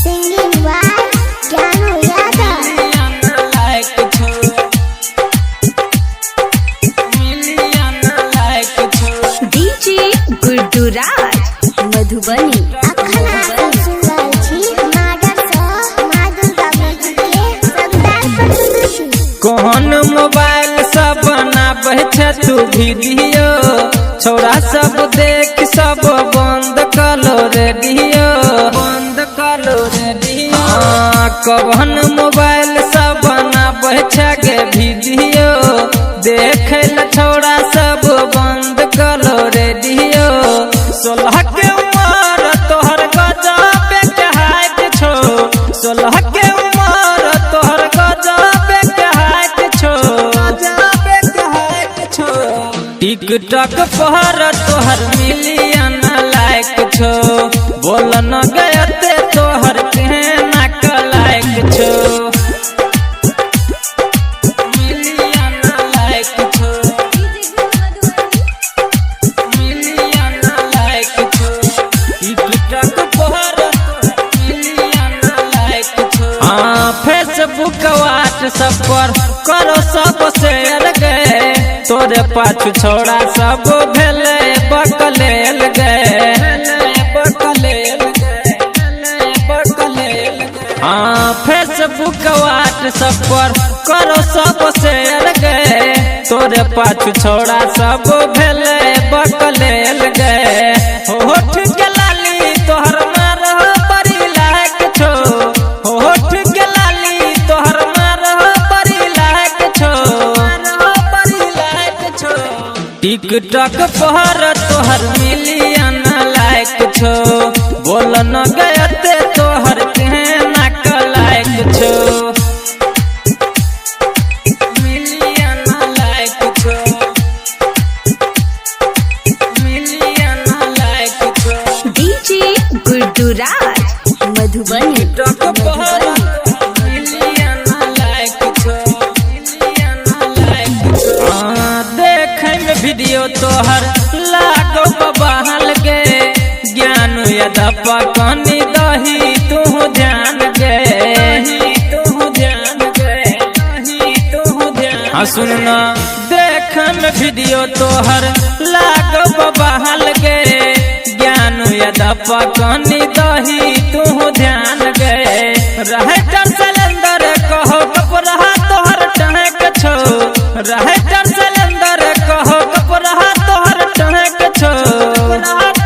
Singing by Janu Yadav. DJ Gudduraj Madhubani. अखना ससुराल छी माडर स मादुर्गा म्यूजिक के संदार प्रस्तुति। कौन मोबाइल सब बनाबे छ तू वीडियो, छोरा सब देख सब बंद कलो रेडियो, बंद कलो रेडियो। कौन मोबाइल सब बनाबे छ गे वीडियो, देख ल छोरा सब बंद कलो रेडियो। 16 के उम्र तोहर गजब के हाइट छो, 16 के उम्र तोहर गजब के हाइट छो, गजब के हाइट छो। टिकटॉक पर तोहर मिलियन लाइक छो, बोल न गयते तोहर केना का लाइक छो। मिलियन लाइक छो, मिलियन लाइक छो। टिकटॉक पर मिलियन लाइक छो। फेसबुक व्हाट्सएप पर करो सब शेयर गए, तोरे पाछू छोड़ा सब भेले बकलेल गए, बकलेल गए, बकलेल गए। फेसबुक व्हाट्सएप पर करो सब शेयर गए, तोरे पाछू छोड़ा सब भेले बकलेल गए। होठ के लाली तोहर मारो बड़ी लायक छो, होठ के लाली तोहर मारो बड़ी लायक छो, बड़ी लायक छो। टिकटॉक पर तोहर मिलियन लाइक छो, बोल न गयते तोहर केना का लाइक छो। मिलियन लाइक छो, मिलियन लाइक छो। DJ गुड्डूराज मधुबनी। टिकटॉक पर मिलियन लाइक छो, मिलियन लाइक छो। देखे में वीडियो तोहर लागो बबहल गे, ज्ञान यदप कनी दही तू ध्यान गे, तू ध्यान गे, तू ध्यान। सुन न देखे में वीडियो तोहर लागो बबहल गे, ज्ञान यदप कनी दही तू ध्यान गे। रहटर सिलेंडर कहो कपड़ा तोहर टहक छो, रहटर सिलेंडर कहो कपड़ा तोहर टहक छो,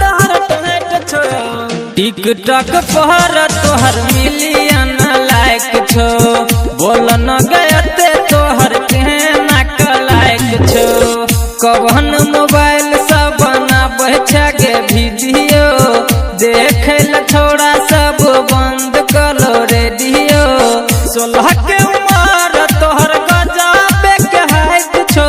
तोहर टहक छो। टिकटॉक पर तोहर मिलियन लाइक छो, बोल न गयते तोहर केना का लाइक छो। कौन मोबाइल सब बनाबे छ गे वीडियो, देख ल छोड़ा सब बंद कलो रेडियो। 16 के उम्र तोहर गजब के हाइट छो,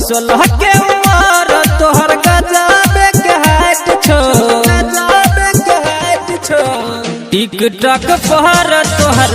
16 के उम्र तोहर गजब के हाइट छो, गजब के हाइट छो। टिकटॉक पर तोहर